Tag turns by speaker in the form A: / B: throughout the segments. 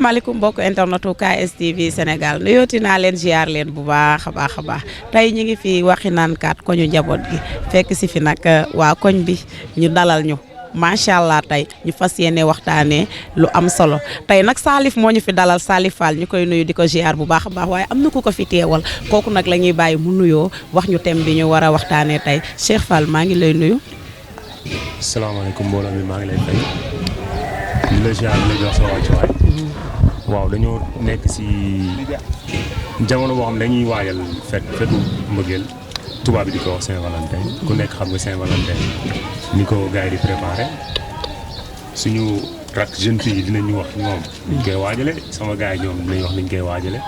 A: asalaamaaleykum mbokk internetu KSTV Sénégal nuyooti naa leen ziar leen bu baax a baax tey ñu ngi fi Waxinaan 4 koñu njaboot gi fekk si fi nag waa koñ bi ñu dalal ñu macha allah tey ñu fas yéene waxtaanee lu am solo tey nag Salif moo ñu fi dalal Salif Fall ñu koy nuyu di ko ziar bu baax a baax waaye am na ku ko fi teewal kooku nag la ñuy bàyyi mu nuyoo wax ñu thème bi ñu war a waxtaanee tey Cheikh Fall maa ngi lay nuyu.
B: salaamaaleykum mbooloo mi maa ngi lay fay di la ziar di la jox sa wàccuwaay waaw dañoo nekk si jamono boo xam ne dañuy waajal fetu mbëggeel tubaab bi di ko wax Saint-Valentin ku nekk xam nga Saint-Valentin ni ko gars yi di préparé suñu rak jeune fille yi dinañu wax ñoom niñ koy waajale sama gars yi ñoom dinañ wax niñ koy waajale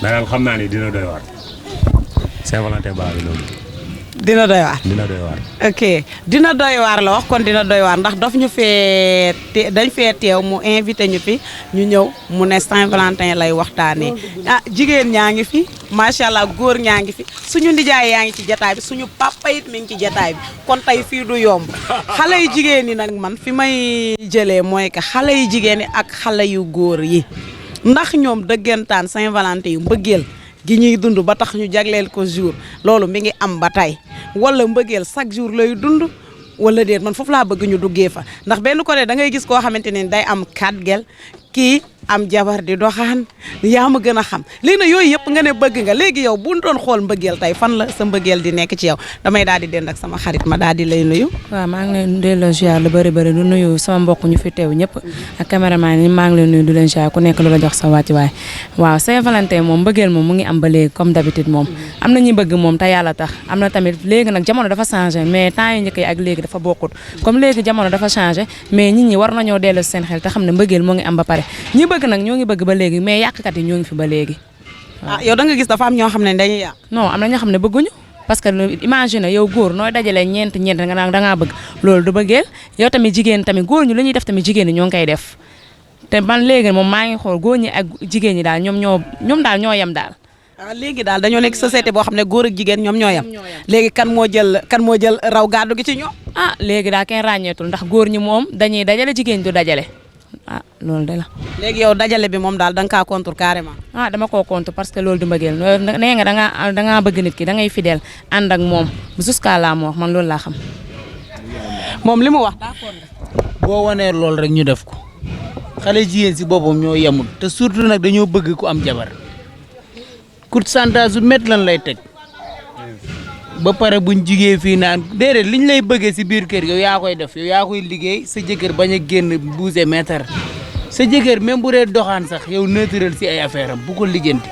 B: mais daal xam naa ni dina doy waar Saint-Valentin baa ngi loolu
A: dina doy waar ok dina doy waar la wax kon dina doy waar ndax daf ñu dañ fee teew mu invité ñu fi ñu ñëw mu ne Saint-Valentin lay waxtaanee jigéen ñaa ngi fi macha allah góor ñaa ngi fi suñu nijaay yaa ngi ci jataay bi suñu papa it mi ngi ci jataay bi kon tey fii du yomb xale yu jigéen yi nag man fi may jëlee mooy que xale yu jigéen yi ak xale yu góor yi ndax ñoom dëggantaan Saint-Valentin yu mbëggeel gi ñuy dund ba tax ñu jagleel ko jour loolu mi ngi am ba tey wala mbëggeel chaque jour lay dund wala déet man foofu laa bëgg ñu duggee fa ndax benn côté da ngay gis koo xamante ne day am 4 gel kii am jabar di doxaan yaa ma gën a xam léegi nag yooyu yëpp nga ne bëgg nga léegi yow bu ñu doon xool mbëggeel tey fan la sa mbëggeel di nekk ci yow damay daal di dend ak sama xarit ma daal di lay nuyu.
C: waaw maa ngi leen delloo ziar lu bëri du nuyu sama mbokk ñu fi teew ñëpp ak caméraman yi maa ngi leen nuyu du leen ziar ku nekk lu la jox sa wàccuwaay waaw Saint-Valentin moom mbëggeel moom mu ngi am ba léegi comme d'habitude moom am na ñuy bëgg moom te yàlla tax am na tamit léegi nag jamono dafa changé mais temps yi njëkk yi ak léegi dafa bokkut comme léegi jamono dafa changé mais nit ñi war nañoo delloo seen xel te xam ne mbëggeel moo ngi am ba pare ñi bëgg nag ñoo ngi bëgg ba léegi mais yàqkat yi ñoo ngi fi ba léegi.
A: yow da nga gis dafa am ñoo xam ne dañuy yàq.
C: non am na ñoo xam ne bëgguñu parce que imagine yow góor nooy dajalee ñeent nga naan da ngaa bëgg loolu du bëggeel yow tamit jigéen tamit góor ñu li ñuy def tamit jigéen ñi ñoo ngi koy def te man léegi moom maa ngi xool góor ñi ak jigéen ñi daal ñoom daal ñoo yem daal.
A: léegi daal dañoo nekk société boo xam ne góor ak jigéen ñoom ñoo yem léegi kan moo jël raw gàddu gi ci ñoom.
C: léegi daal kenn ràññeetul ndax góor ñi moom dañuy dajale jigéen du dajale. loolu de la.
A: léegi yow dajale bi moom daal da nga kaa contre carrément.
C: dama koo contre parce que loolu du mbëggeel nee nga da ngaa bëgg nit ki da ngay fidèle ànd ak moom jusqu'à la mort man loolu laa xam.
A: moom li mu wax d'accord nga.
D: boo wanee loolu rek ñu def ko xale jigéen si boppam ñoo yemul te surtout nag dañoo bëgg ku am jabar pourcentage su métti lan lay teg ba pare buñ jugee fii naan déedéet liñ lay bëggee si biir kër yow yaa koy def yow yaa koy liggéey sa jëkkër bañ a génn bouger mètre sa jëkkër même bu dee doxaan sax yow naturel si ay affaire am bu ko lijjanti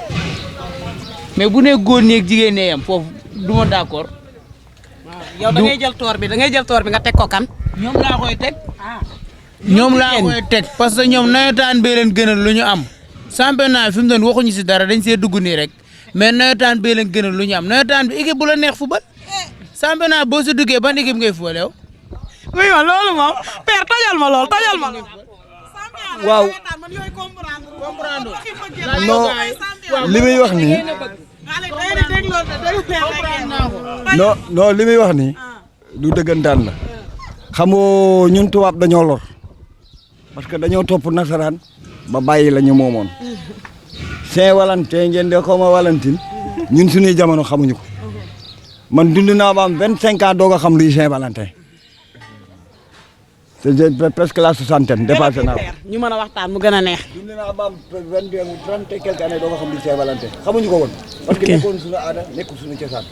D: mais bu nee góor ñeeg jigéen ñee yam foofu du ma d'accord.
A: yow da ngay jël toor bi nga teg ko kan.
D: ñoom laa koy teg. ñoom laa koy teg parce que ñoom nawetaan bee leen gënal lu ñu am. championnat fi mu doon waxuñu si dara dañ see dugg nii rek. mais nawetaan bee leen gënal lu ñu am nawetaan bi équipe bu la neex football championnat boo si duggee ban équipe ngay football yow.
A: oui ma loolu moom père tojal ma lool.
E: waaw non li muy wax nii non li muy wax nii du dëggantaan la xamoo ñun tubaab dañoo lor parce que dañoo topp nasaraan ba bàyyi la ñu moomoon. Saint-Valentin ngeen de xaw ma Valentine ñun suñuy jamono xamuñu ko man dund naa ba am 25 ans doog a xam luy Saint-Valentin c'est presque la soixantaine dépassé naa ko.
A: ñu mën a waxtaan mu gën a neex.
E: dund naa ba am 22 ou 30 et quelques années doog a xam luy Saint-Valentin xamuñu ko woon. parce que nekkoon suñu aada nekkul suñu cosaan.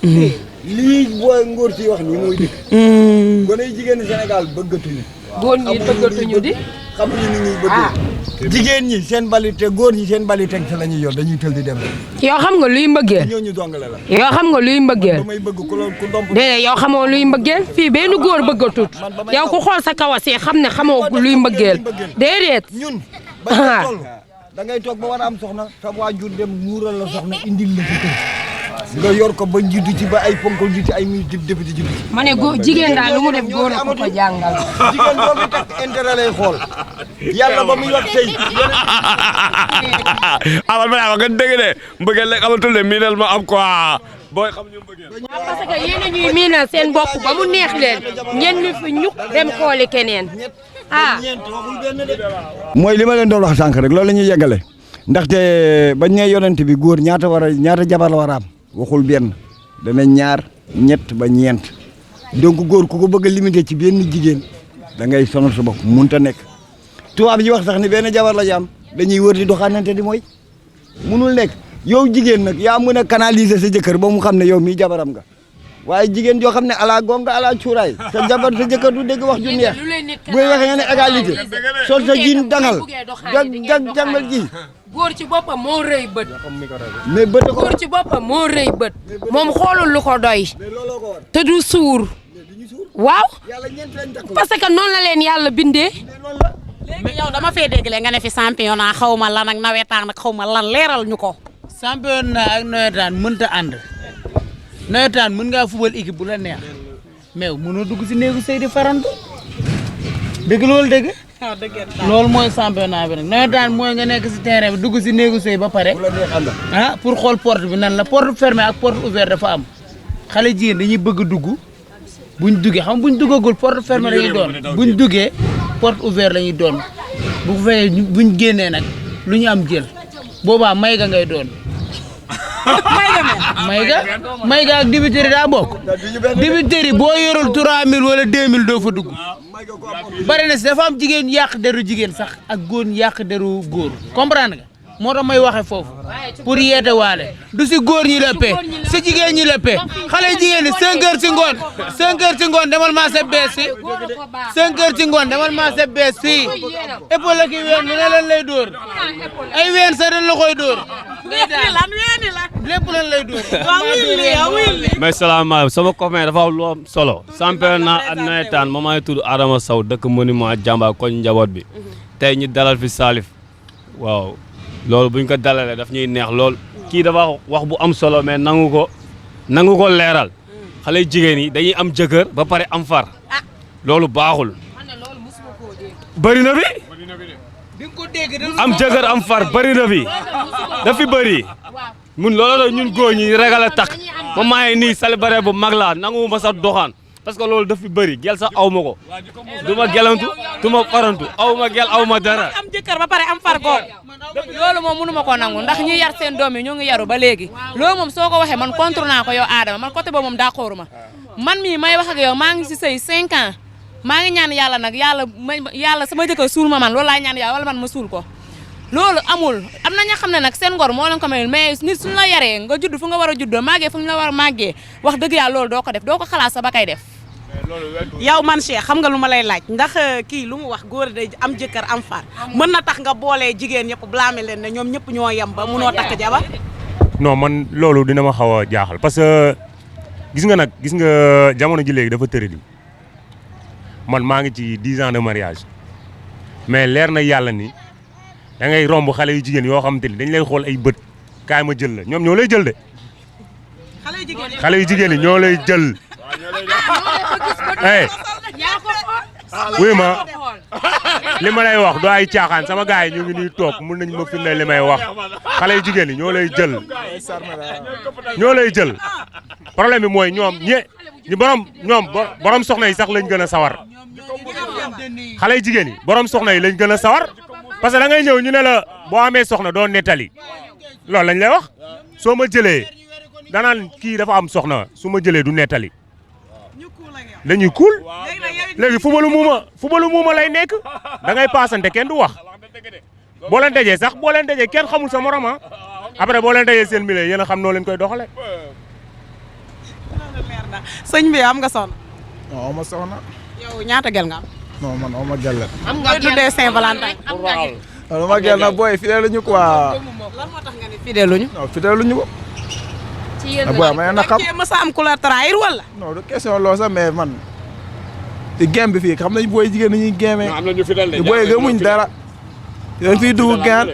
E: lii booy ngóor ci wax nii mooy dëgg. gone yi jigéenu Sénégal bëggatuñu.
F: góor ñi bëggatuñu di.
E: xamuñu ni ñuy bëggee. jigéen ñi seen bali te góor ñi seen bali teg sa la ñuy yor dañuy tël di dem.
F: yow xam nga luy mbëggeel.
E: ñooñu dongale la.
F: yow xam nga luy mbëggeel.
E: damay bëgg ku domp.
F: déedéet yow xamoo luy mbëggeel fii benn góor bëggatut yow ku xool sa kawas yi xam ne xamoo luy mbëggeel déedéet.
E: ñun ba nga toll da ngay toog ba war a am soxna sa waajur dem muural la soxna indil la ci kër nga yor ko ba jiitu ci ba ay ponkol jiitu ay ministre député jiitu ci.
F: ma ne jigéen daal lu mu def góor a ko ko jàngal.
E: jigéen boo fi teg intérêt lay xool yàlla ba muy wax tey.
B: amal ma nga dégg de mbëggeel rek amatul de miinal ma am quoi
G: booy xam ñu bëggee.
F: parce que yéen a ñuy miinal seen bopp ba mu neex leen ngeen ñu fi ñuk dem xooli keneen ah.
E: mooy li ma leen doon wax sànq rek loolu la ñuy yeggale ndaxte bañ ne yonent bi góor ñaata jabar la war a am waxul benn dana ñaar ñett ba ñeent donc góor ku ko bëgg a limité ci benn jigéen da ngay sonal sa bopp mënut a nekk. tubaab yi wax sax ni benn jabar la ñu am dañuy wër di doxaanante di mooy munul nekk yow jigéen nag yaa mën a canaliser sa jëkkër ba mu xam ne yow mii jabaram nga waaye jigéen joo xam ne ala gonga ala cuuraay sa jabar sa jëkkër du dégg wax ju neex buy waxee nga ne égalité sol sa jiin dangal jangal ji.
F: góor ci boppam moo rëy bët.
E: mais bët ko
F: góor ci boppam moo rëy bët moom xoolul lu ko doy te du suur waaw parce que noonu la leen yàlla bindee.
A: léegi yow dama fee dégg nga ne fi championnat xaw ma lan ak nawetaan ak xaw ma lan leeral ñu ko.
D: championnat ak nawetaan mënta ànd nawetaan mën ngaa fubal équipe bu la neex mais mënoo dugg si néegu sëy di farantu dëgg loolu dëgg. loolu mooy championnat bi nag nawetaan mooy nga nekk si terrain bi dugg si néegu sëy ba pare ah pour xool porte bi nan la porte fermée ak porte ouverte dafa am xale jigéen dañuy bëgg dugg buñ duggee xam buñ duggagul porte fermée lañuy doon buñ duggee porte ouverte lañuy doon bu fekkee buñ génnee nag lu ñu am jël boobaa may ga ngay doon. may ga ak dibiteri daa bokk dibiteri boo yorul 3000 wala 2000 doo fa dugg bari na si dafa am jigéen yàq deru jigéen sax ak góor yàq deru góor comprendre nga moo tax may waxe foofu pour yeete waale du si góor ñi lëppee si jigéen ñi lëppee xale jigéen ñi 5 heures ci ngoon demal maa sa bees si 5 heures ci ngoon demal maa sa bees si épaule ki ween lu ne leen lay dóor ay ween sa dañ la koy dóor lépp lan lay dóor.
G: mais salaamaaleykum sama copain dafa am lu am solo championnat ak nawetaan ma maa ngi tudd Adama Sow dëkk monument Jàmbaar koñ njaboot bi tey ñu dalal fi Salif waaw loolu buñ ko dalalee daf ñuy neex lool kii dafa wax bu am solo mais nangu ko leeral xale jigéen yi dañuy am jëkkër ba pare am far loolu baaxul bëri na fi am jëkkër am far bëri na fi daf fi bëri mun loolu ñun góor ñi ragal a takk ma maa ngi nii célibataire bu mag laa nangu ma sax doxaan parce que loolu daf fi bëri gel sax aw ma ko du ma gelantu du ma farantu aw ma gel aw ma dara.
A: am jëkkër ba pare am far góor.
C: loolu moom mënu ma ko nangu ndax ñi yar seen doom yi ñu ngi yaru ba léegi loolu moom soo ko waxee man contre naa ko yow Adama man côté boobu moom d'accord ma man mii may wax ak yow maa ngi si sëy 5 ans maa ngi ñaan yàlla nag yàlla sama jëkkër suul ma man loolu laay ñaan yàlla wala man ma suul ko loolu amul am na ña xam ne nag seen ngor moo leen ko mayul mais nit suñu la yaree nga judd fu nga war a juddoo màggee fu ñu la war a màggee wax dëgg yàlla loolu doo ko def doo ko xalaat sa ba kay def.
A: yow man Cheikh xam nga lu ma lay laaj ndax kii lu mu wax góor day am jëkkër am far mën na tax nga boolee jigéen ñëpp blâmer leen ne ñoom ñëpp ñoo yem ba munoo takk jabar.
B: non man loolu dina ma xaw a jaaxal parce que gis nga jamono ji léegi dafa tëradi man maa ngi ci 10 ans de mariage mais leer na yàlla ni da ngay romb xale yu jigéen yoo xamante ni dañ lay xool ay bët kaay ma jël la ñoom ñoo lay jël de. xale yu jigéen yi ñoo lay jël. wuy ma li ma lay wax du ay caaxaan sama gars yi ñu ngi nii toog mun nañ ma firndeel li may wax xale yu jigéen yi ñoo lay jël problème bi mooy ñoom borom soxna yi sax lañ gën a sawar xale yu jigéen yi borom soxna yi lañ gën a sawar parce que da ngay ñëw ñu ne la boo amee soxna doo nettali loolu lañ lay wax soo ma jëlee danaan kii dafa am soxna su ma jëlee du nettali dañuy kuul léegi fubalu muuma lay nekk da ngay paasante kenn du wax boo leen dajee sax boo leen dajee kenn xamul sa morom après boo leen dajee seen milieu yéen a xam noo leen koy doxale
A: sëñ bi am nga soxna.
H: non aw ma soxna.
A: yow ñaata gel nga am.
H: non man aw ma gel la.
A: am nga tuddee Saint-Valentin.
H: non ma gel nag booy fidèle luñu quoi.
A: lan moo tax nga ni fidèle luñu.
H: non fidèle luñu ko.
A: ci yéen
H: booy ma na xam
A: mës a am ku la trahir wala.
H: non du question loolu sax mais man ci game bi fii xam nañ booy jigéen ñi gémee.
G: am na ñu fidèle de
H: booy gëmuñ dara. yéen fii dugg gaan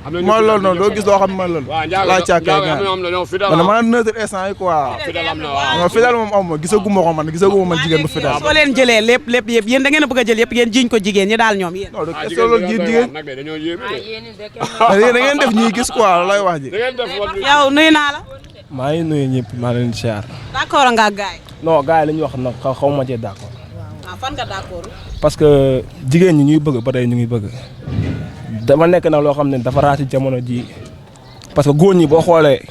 H: mooy loolu noonu doo gis loo xam ne mooy loolu. laa càkkee gaan man dama neutre instant yi quoi. non fidèle moom am ma gisaguma ko man jigéen bu fidèle.
A: soo leen jëlee lépp yëpp yéen da ngeen a bëgg a jël yëpp ngeen jiiñ ko jigéen ñi daal ñoom yéen.
H: non du question loolu jiit jigéen. da ngeen def ñuy gis quoi lay wax ji.
A: yow nuyu naa la.
I: maa ngi nuyu ñëpp maa leen di siyaar.
A: d'accord nga gaay.
I: non gars yi la ñu wax nag xaw ma cee d'accord.
A: fan nga d'accord.
I: parce que jigéen ñi ñuy bëgg ba tey ñu ngi bëgg dama nekk nag loo xam ne dafa raati jamono ji parce que góor ñi boo xoolee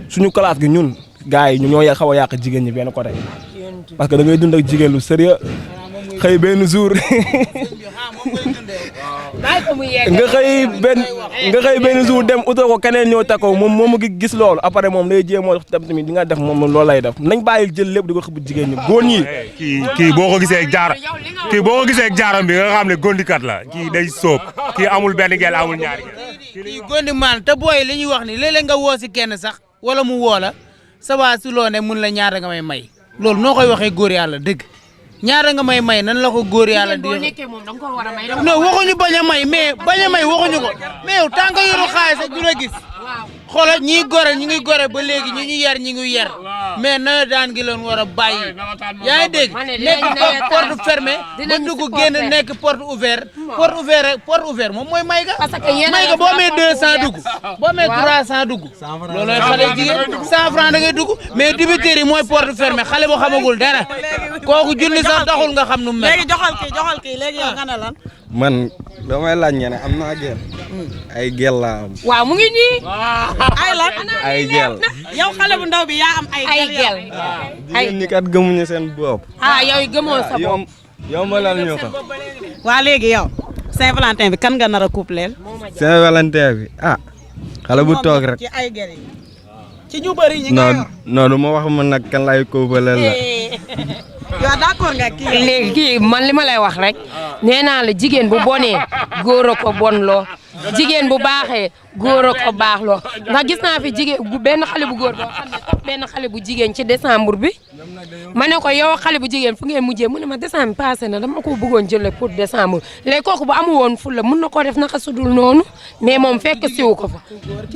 I: suñu classe gi ñun gars yi ñu ñoo xaw a yàq jigéen ñi benn côté parce que da ngay dund ak jigéen lu sérieux xëy benn jour nga xëy benn jour dem utal ko keneen ñëw takko moom mu gis loolu après moom day jéem a tamit di nga def moom loolu lay def nañ bàyyi jël lépp di ko xëbb jigéen ñi góor ñi.
B: kii boo ko gisee ak jaaram bi nga xam ne gondikat la kii day sóob kii amul benn gel amul ñaari gel.
D: kii gondi maan te booy li ñuy wax ni léeg-léeg nga woo si kenn sax wala mu woo la sa waa si loo ne mun la ñaata nga may loolu noo koy waxee góor yàlla dëgg. ñaata nga may nan la ko góor yàlla di non waxuñu bañ a may mais bañ a may waxuñu ko mais yow tant que yoru xaalis ak du la gis xoolal ñi ngi gore ba léegi ñi ñu yar ñi ngi yar mais nawetaan gi leen war a bàyyi yaa ngi dégg nekk porte fermée ba dugg génn nekk porte ouvert moom mooy may ga boo amee 200 dugg boo amee 300 dugg loolooy xale jigéen 100 francs da ngay dugg mais dibiterie yi mooy porte fermée xale boo xamagul dara kooku junni sax taxul nga xam nu mu mel.
A: léegi joxal kii léegi yow nga ne lan.
J: man damay laaj ngeen ne am naa gel ay gel laa am.
F: waaw mu ngi nii.
A: ay lan
J: ay gel.
A: yow xale bu ndaw bi yaa am ay gel.
J: jigéen ñi kat gëmuñu seen bopp.
F: yow gëmoo sa bopp.
J: yombalal ñu ko.
A: waa léegi yow Saint-Valentin bi kan nga nar a coupleel.
J: Saint-Valentin bi xale bu toog rek.
A: ci ay gel yi ci ñu bëri ñi nga yor.
J: non du ma wax man nag kan lay coupleel la.
A: yow d'accord nga kii
F: léegi kii man li ma lay wax rek nee naa la jigéen bu bonee góor a ko bon loo jigéen bu baaxee góor a ko baax loo ndax gis naa fi jigéen bu benn xale bu góor boo xam ne topp benn xale bu jigéen ci décembre bi ma ne ko yow xale bu jigéen fu ngeen mujjee mu ne ma décembre passé na dama ko bëggoon jëlee pour décembre léegi kooku bu amu woon fulla mun na koo def naka sudul noonu mais moom fekk siw ko fa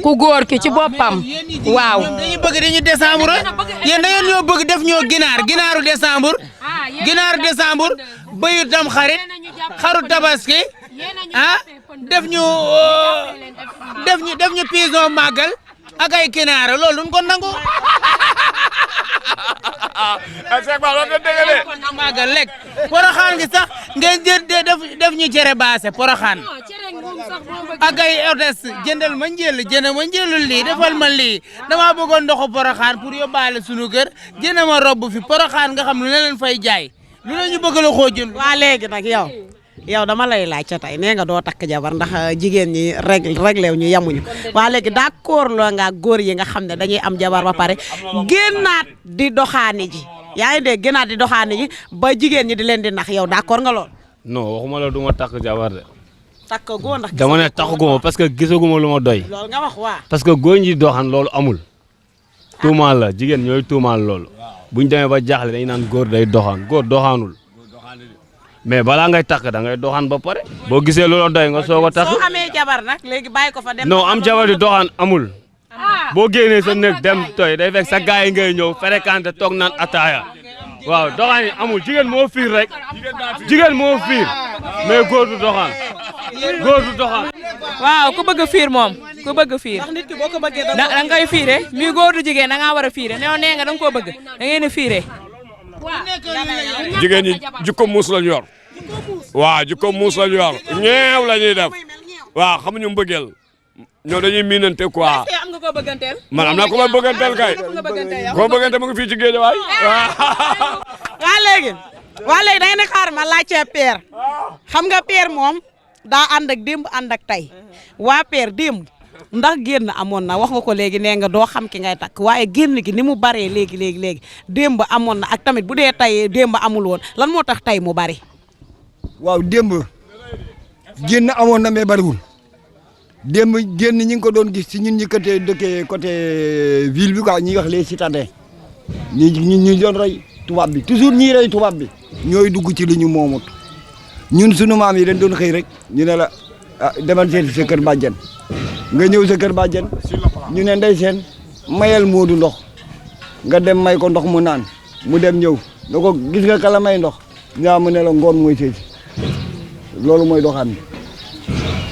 F: ku góor ki ci boppam waaw.
D: dañuy bëgg dañuy décembre yéen da ngeen ñoo bëgg def ñoo ginaaru décembre bëyu tam xarit xaru tabaski def ñu pison màggal ak ay kinaara loolu duñ ko nangu. màggal lekk poroxaan gi sax ngeen def ñu cere baase poroxaan ak ay hôtesse jëndal ma njëlul lii defal ma lii dama bëggoon ndoxu poroxaan pour yóbbaale sunu kër jënd ma robb fi poroxaan nga xam lu ne leen fay jaay lu ne ñu bëgg la xoo jënd.
A: waa léegi nag yow dama lay laaj ca tey nee nga doo takk jabar ndax jigéen ñi réglé ñu yamuñu waa léegi d'accord loo nga góor yi nga xam ne dañuy am jabar ba pare génnaat di doxaani ji yaa ngi dégg génnaat di doxaani ji ba jigéen ñi di leen di nax yow d'accord nga lool.
G: non waxuma la du ma takk jabar de.
A: takk góor ndax
G: dama ne takkaguma parce que gisaguma lu ma doy.
A: loolu nga wax waa.
G: parce que góor ñi doxaan loolu amul. tuumaal la jigéen ñooy tuumaal loolu. buñ demee ba jaaxle dañu naan góor day doxaan góor doxaanul. mais balaa ngay takk da ngay doxaan ba pare. boo gisee loolu doy nga soog a takk.
A: soo amee jabar nag léegi bàyyi ko fa dem.
G: non am jabar di doxaan amul. boo génnee sa néeg dem tooy day fekk sa gars yi ngay ñëw fréquenté toog naan ataaya. waaw doxaan yi amul jigéen moo fiir rek. jigéen moo fiir mais góor du doxaan.
C: waaw ku bëgg fiir moom ku bëgg fiir.
A: ndax nit ki boo ko bëggee
C: da nga koy fiire mi góor du jigéen da ngaa war a fiire nee nga da nga koo bëgg da ngeen a fiire.
K: jigéen ñi jikko muus lañu yor waaw jikko muus lañu yor ñeew la ñuy def waaw xamuñu mbëggeel ñoo dañuy miinante quoi.
A: am nga ko bëgganteel.
K: man am naa ko ma bëgganteel kay. ko bëggante mu ngi fii ci géej waay.
A: waa léegi da ngeen di xaar ma laajte Père xam nga Père moom daa ànd ak démb ànd ak tey waa Père démb ndax génn amoon na wax nga ko léegi nee nga doo xam ki ngay takk waaye génn gi ni mu baree léegi démb amoon na ak tamit bu dee tey démb amul woon lan moo tax tey mu bari.
E: waaw démb génn amoon na mais bariwul démb génn ñi ngi ko doon gis ci ñun ñi dëkkee côté ville bi quoi ñuy wax les citadins ñi doon rey tubaab bi toujours ñiy rey tubaab bi ñooy dugg ci li ñu moomut ñun sunu maam yi dañ doon xëy rek ñu ne la demal seeti sa kër bàjjen nga ñëw sa kër bàjjen ñu ne ndey seen mayal Moodu ndox nga dem may ko ndox mu naan mu dem ñëw da ko gis nga kala may ndox ñaa mu ne la ngoon mooy seesi loolu mooy doxaan bi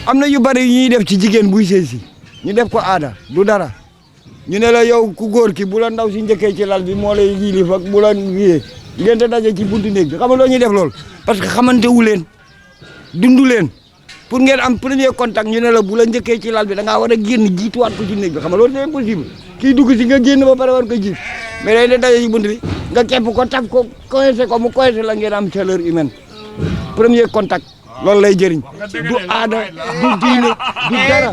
E: am na yu bari yu ñuy def ci jigéen buy seesi ñu def ko aada du dara ñu ne la yow ku góor ki bu la ndaw si njëkkee ci lal bi moo lay yilif ak bu la wiyee ngeen te daje ci buntu néeg bi xam nga loo ñuy def loolu parce que xamante wu leen dundu leen pour ngeen am premier contact ñu ne la bu la njëkkee ci lal bi da ngaa war a génn jiituwaat ko ci néeg bi xam nga loolu c'est impossible kii dugg si nga génn ba pare war ko jiit mais day de daje ci buntu bi nga kepp ko taf ko coincé ko mu coincé la ngeen am chaleur humaine premier contact loolu lay jëriñ du aada du diine du dara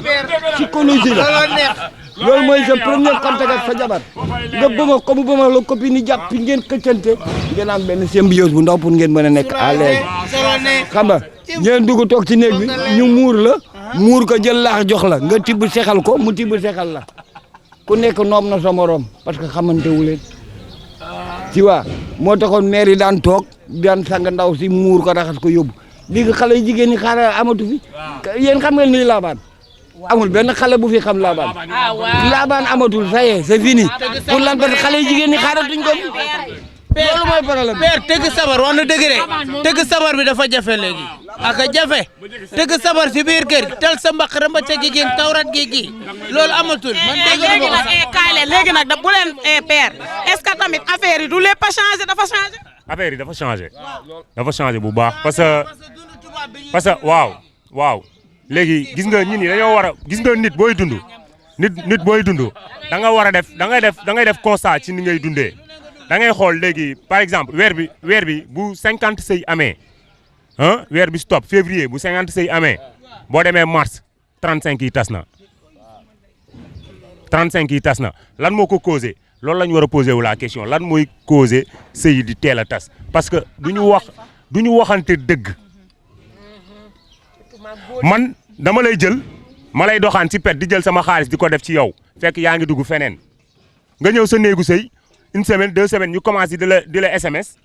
E: psychologie la loolu mooy sa premier contact ak sa jabar nga bëma ko mu bëma la copine ni jàpp ngeen xëccante ngeen am benn symbiose bu ndaw pour ngeen mën a nekk à l'aise xam nga ngeen dugg toog ci néeg bi ñu muur la muur ko jël laax jox la nga tibb sexal ko mu tibb sexal la ku nekk noom na sa morom parce que xamante wu leen ci waa moo taxoon maire yi daan toog daan sang ndaw si muur ko raxas ko yóbbu léegi xale yi jigéen ñi xaaral amatu fi yéen xam ngeen ni laabaan amul benn xale bu fi xam laabaan laabaan amatul ça y est c'est fini pour lan parce que xale yi jigéen ñi xaaratuñ ko loolu mooy problème
D: père tëgg sabar wax na dëgg de tëgg sabar bi dafa jafe léegi aka jafe tëgg sabar si biir kër tal sa mbaq ramba ca jigéen tawrat gi loolu amatul man
A: léegi nag kaay leen léegi nag bu leen père est-ce que tamit affaire yi du lépp a changé dafa changé
B: affaire yi dafa changé bu baax parce que waaw léegi gis nga ñun ñi dañoo war a gis nga nit booy dund nit booy dund da nga war a def da ngay def constat ci ni ngay dundee da ngay xool léegi par exemple weer bi bu 50 sëy amee weer bi stop février bu 50 sëy amee boo demee mars 35 yi tas na 35 yi tas na lan moo ko causé loolu la ñu war a posé wu la question lan mooy causé sëy di teel a tas parce que du ñu waxante dëgg man dama lay jël ma lay doxaan ci pet di jël sama xaalis di ko def ci yow fekk yaa ngi dugg feneen nga ñëw sa néegu sëy une semaine 2 semaines ñu commencé di la SMS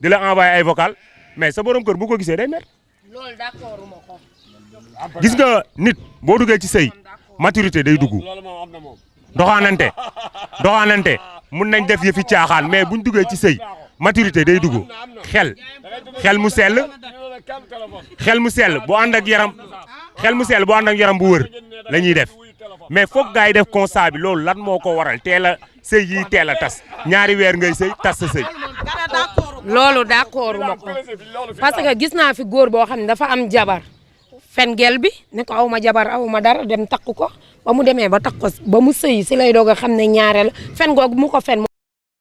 B: di la envoyé ay vocal mais sa borom kër bu ko gisee day mer.
F: loolu d'accord ma ko.
B: gis nga nit boo duggee ci sëy maturité day dugg doxaanante mun nañ def yëfi caaxaan mais buñ duggee ci sëy maturité day dugg xel mu sell bu ànd ak yaram bu wër la ñuy def mais foog gars yi def constat bi loolu lan moo ko waral teel a sëy yi teel a tas ñaari weer ngay sëy tas sa sëy.
F: loolu d'accord ma ko parce que gis naa fi góor boo xam ne dafa am jabar fen gel bi ne ko aw ma jabar aw ma dara dem takk ko ba mu demee ba takk ko ba mu sëy si lay doog a xam ne ñaareel fen googu mu ko fen